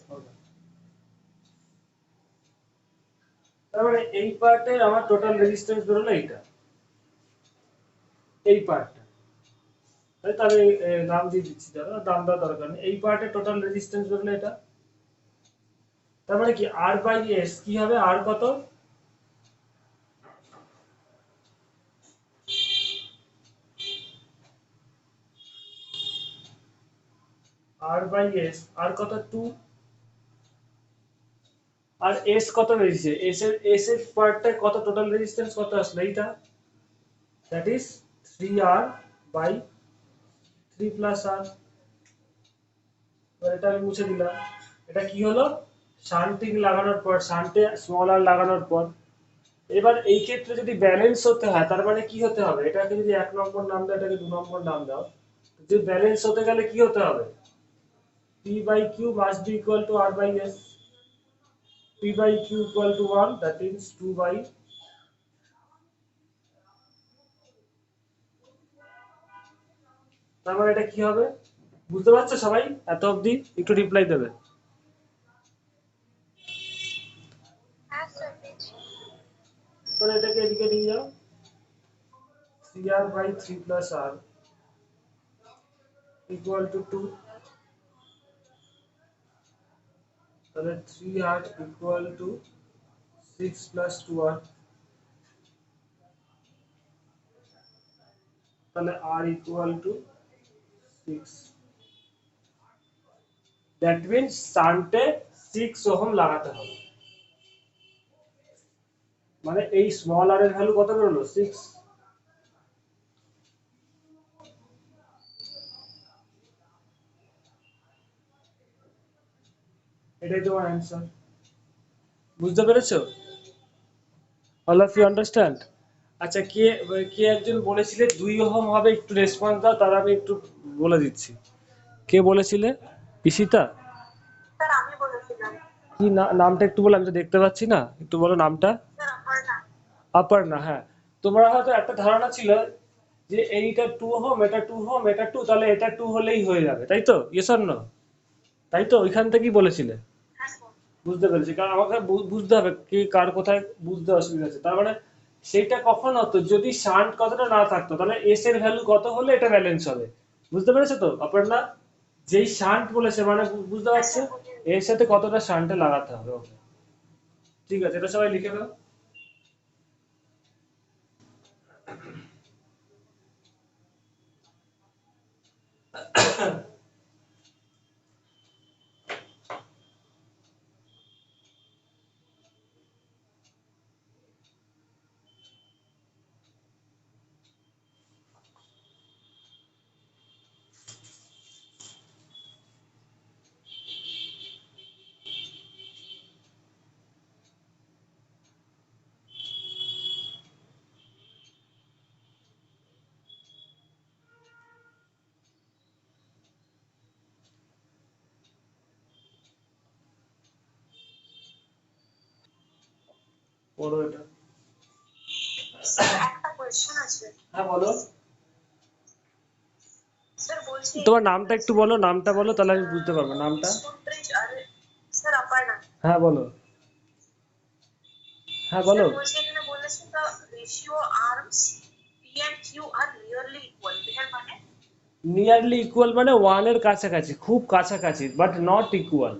তার মানে এই পার্টে আমার টোটাল রেজিস্ট্যান্স বেরোলো এইটা, এই পার্টটা, তাই তাহলে নাম দিয়ে দিচ্ছি, দাদা দাম দেওয়ার দরকার নেই। এই পার্টে টোটাল রেজিস্ট্যান্স বেরোলো এটা। তার মানে কি আর বাই এস কি হবে, আর কত, আর বাই এস, আর কত 2, আর এস কত বেরিয়েছে, এস এর পার্টটা কত, টোটাল রেজিস্ট্যান্স কত আসলো এইটা, that is 3R by 3 plus R. এটা আমি মুছে দিলাম। এটা কি হলো, শান্টিং লাগানোর পর, শান্টে স্মল আর লাগানোর পর। এবার এই ক্ষেত্রে যদি ব্যালেন্স হতে হয় তার মানে কি হতে হবে, এটাকে যদি 1 নম্বর নাম দাও, এটাকে 2 নম্বর নাম দাও, যদি ব্যালেন্স হতে গেলে কি হতে হবে, P by Q must be equal to R by S. P by Q equal to 1, that is 2 by, তার মানে এটা কি হবে, বুঝতে পারছো সবাই এত অবধি, একটু রিপ্লাই দেবে। হ্যাঁ স্যার পেয়েছি। তাহলে এটাকে এদিকে নিয়ে যাও, 3R by 3 plus R equal to 2, তাহলে 3R equal to 6 plus 2R, তাহলে R equal to 6, that means শান্টে 6 ওহম লাগাতে হবে। মানে এই স্মল আর এর ভ্যালু কত বেরোলো, 6। এটাই তোমার অ্যান্সার, বুঝতে পেরেছো, অল অফ ইউ আন্ডারস্ট্যান্ড। আচ্ছা কে কে একজন বলেছিলে 2 ওহম হবে, একটু রেসপন্স দাও, তার আমি একটু বলে দিচ্ছি। কে বলেছিলে, ঈশিতা? স্যার আমি বলেছিলাম। কি নামটা একটু বলো, আমি তো দেখতে পাচ্ছি না, একটু বলো নামটা। স্যার অপর্ণা। অপর্ণা, হ্যাঁ। তোমরা হয়তো একটা ধারণা ছিল যে এইটা 2 ওহম, এটা 2 ওহম, এটা 2, তাহলে এটা 2 হলেই হয়ে যাবে, তাই তো, ইয়েস অর নো, তাই তো, ওইখান থেকেই বলেছিলে। হ্যাঁ স্যার। বুঝতে পেরেছি, কারণ আমাকে বুঝতে হবে কি কার কোথায় বুঝতে অসুবিধা আছে। তার মানে সেইটা কখন হতো, যদি শান্ট কতটা না থাকতো, তাহলে এস এর ভ্যালু কত হলে এটা ব্যালেন্স হবে, বুঝতে পেরেছো তো অপর্ণা? যেই শান্ট বলেছে মানে বুঝতে হ্যাঁ পারছো স্যার বুঝে এর সাথে কতটা শান্টে লাগাতে হবে, ওকে, ঠিক আছে, এটা সবাই লিখে নাও। পড়ো এটা। স্যার একটা কোয়েশ্চেন আছে। হ্যাঁ বলো, স্যার বলছি তোমার নামটা একটু বলো, নামটা বলো, তাহলে আমি বুঝতে পারবো নামটা। স্টোনব্রিজ আর স্যার অপর্ণা। হ্যাঁ বলো, হ্যাঁ স্যার বলো। বলছি এখানে বলেছে the ratio arms P and Q are nearly equal, এর মানে? নিয়ারলি ইকুয়াল মানে 1 এর কাছাকাছি, খুব কাছাকাছি, but not equal.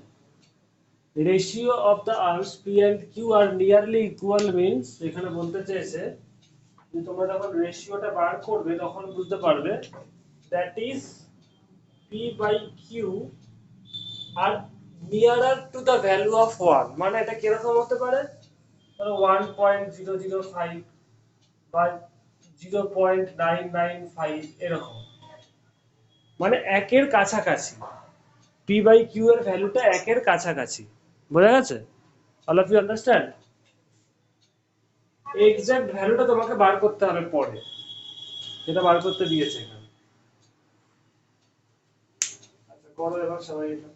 Ratio of the arms P and Q are nearly equal means, এখানে বলতে চেয়েছে যে তোমরা যখন রেশিওটা বার করবে তখন বুঝতে পারবে that is P by Q are nearer to the value of 1, মানে এটা কিরকম হতে পারে, 1.005 বা 0.995 এরকম, মানে একের কাছাকাছি, পি বাই কিউ এর ভ্যালুটা একের কাছাকাছি, বোঝা গেছে, all of you understand. Exact ভ্যালুটা তোমাকে বার করতে হবে পরে, যেটা বার করতে দিয়েছে এখানে। আচ্ছা করো এবার সবাই এটা।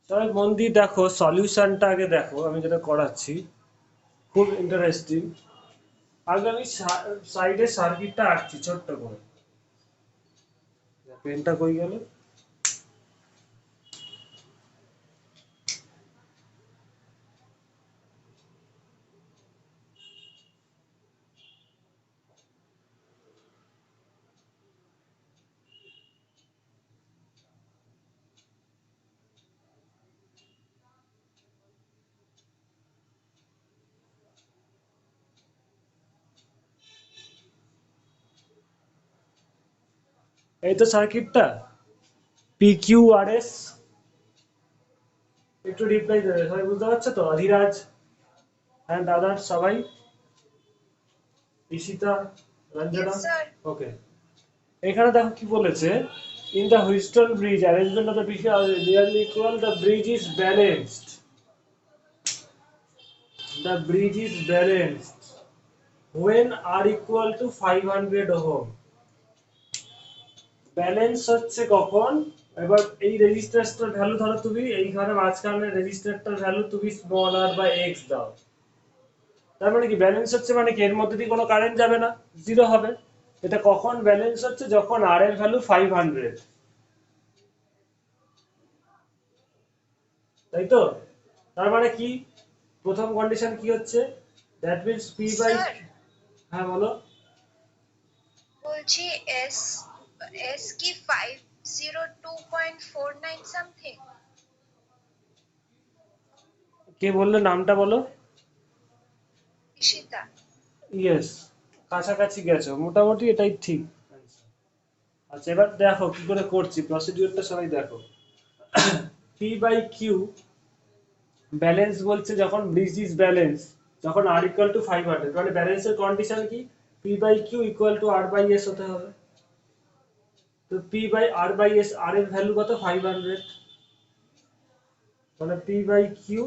সবাই মন দিয়ে দেখো, সলিউশনটা আগে দেখো, আমি যেটা করাচ্ছি খুব ইন্টারেস্টিং। আগে আমি সাইডে সার্কিটটা আঁকছি ছোট্ট করে। পেনটা কই গেল? এই তো সার্কিটটা, পি কিউ আর এস। একটু রিপ্লাই দেবে সবাই, বুঝতে পারছো তো? অধীরাজ অ্যান্ড আদার্স সবাই, ঈশিতা, Yes, রঞ্জনা। sir. ওকে, এখানে দেখো কি বলেছে, in the Wheatstone bridge arrangement of the bridge are really equal, the bridge is balanced, the bridge is balanced when R equal to 500 ohm। Balance হচ্ছে কখন? এবার এই রেজিস্ট্যান্সটার ভ্যালু ধরো তুমি এইখানে মাঝখানে রেজিস্ট্যান্সটার ভ্যালু তুমি স্মল আর বা এক্স দাও। তার মানে কি ব্যালেন্স হচ্ছে, মানে কি এর মধ্যে দিয়ে কোনো কারেন্ট যাবে না, জিরো হবে। এটা কখন ব্যালেন্স হচ্ছে? যখন আর এর ভ্যালু 500, তাই তো? তার মানে কি প্রথম কন্ডিশন কি হচ্ছে? That means P by, Sir, হ্যাঁ বলো। বলছি এস এস কি 502.49 সামথিং? কে বললে? নামটা বলো। ঈশিতা। ইয়েস, কাছাকাছি গেছো মোটামুটি, এটাই ঠিক। আচ্ছা, এবার দেখো কি করে করছি, প্রসিডিউরটা সবাই দেখো। পি বাই কিউ ব্যালেন্স বলছে যখন ব্রিজ ইজ ব্যালেন্স, যখন আর ইকুয়াল টু 500, মানে ব্যালেন্সের কন্ডিশন কি? P by Q equal to R by S হতে হবে। তো P by R by S, R এর ভ্যালু কত? 500, মানে P by Q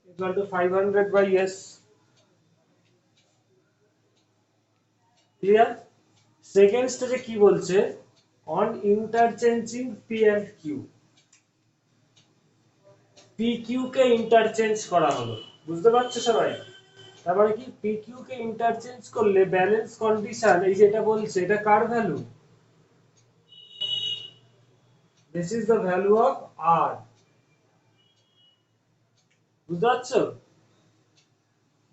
equal to 500 by S. Clear? Second স্টেজে কি বলছে? On interchanging P and Q, P Q কে ইন্টারচেঞ্জ করা হলো। বুঝতে পারছো সবাই? তার মানে কি পি কিউ কে ইন্টারচেঞ্জ করলে ব্যালেন্স কন্ডিশন, এই যেটা বলছে এটা কার value? This is the value of আর। বুঝতে পারছো?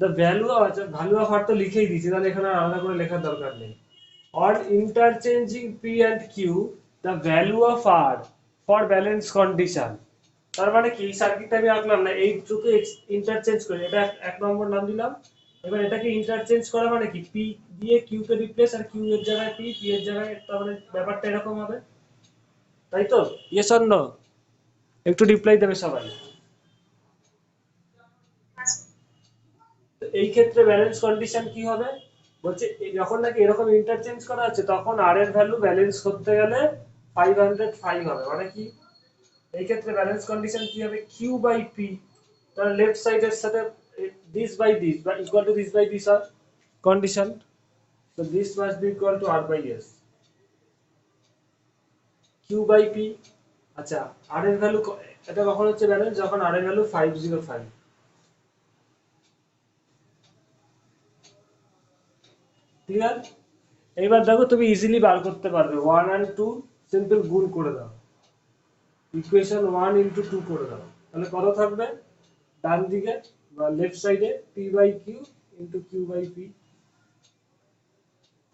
দ্য ভ্যালু অফ, আচ্ছা ভ্যালু অফ আর তো লিখেই দিয়েছি, তাহলে এখানে আর আলাদা করে লেখার দরকার নেই। On interchanging P and Q, the value of R for balance condition. তার মানে কি এই সার্কিটটা আমি আঁকলাম না, এই দুটো ইন্টারচেঞ্জ করে এটা এক নম্বর নাম দিলাম। এবার এটাকে ইন্টারচেঞ্জ করা মানে কি, পি দিয়ে কিউ কে রিপ্লেস, আর কিউ এর জায়গায় পি, পি এর জায়গায়, তার মানে ব্যাপারটা এরকম হবে, তাই তো? Yes or no? একটু রিপ্লাই দেবে সবাই। তো এই ক্ষেত্রে ব্যালেন্স কন্ডিশন কি হবে? বলছে যখন নাকি এরকম ইন্টারচেঞ্জ করা হচ্ছে তখন আর এর ভ্যালু ব্যালেন্স করতে গেলে 505 হবে। মানে কি এই ক্ষেত্রে ব্যালেন্স কন্ডিশন কি হবে? কিউ বাই পি, তাহলে লেফট সাইডের সাথে দিস বাই দিস বা equal to this by this আর condition. So this must be equal to R by S, Q by P। আচ্ছা, R এর ভ্যালু এটা কখন হচ্ছে ব্যালেন্স? যখন R এর ভ্যালু 505। ক্লিয়ার? এইবার দেখো তুমি ইজিলি বার করতে পারবে, 1 and 2 সিম্পল গুণ করে দাও, ইকুয়েশন 1 into 2 করে দাও, তাহলে কত থাকবে ডান দিকে বা লেফট সাইডে? P by Q into Q by P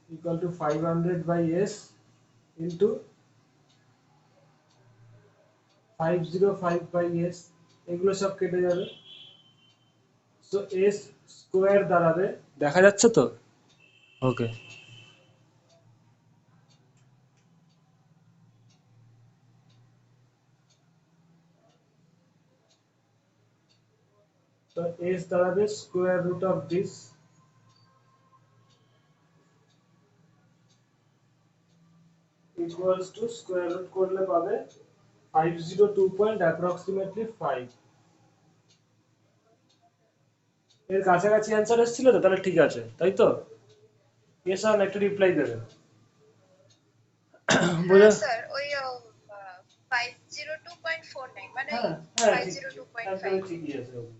equal to 500 by S into 505 by S, এগুলো সব কেটে যাবে। সো এস স্কোয়ার দাঁড়াবে, দেখা যাচ্ছে তো? ওকে, তো এস দাঁড়াবে square root of this equals to square root করলে পাবে 502 পয়েন্ট অ্যাপ্রক্সিমেটলি 5। এর কাছাকাছি অ্যান্সার এসেছিল তো? তাহলে ঠিক আছে, তাই তো? এস আর একটা রিপ্লাই দেবে। বোঝা? স্যার ওই 502.49 মানে হ্যাঁ হ্যাঁ ফাইভ ঠিক জিরো ঠিক, টু পয়েন্ট একদমই ফাইভ ঠিকই আছে ওগুলো।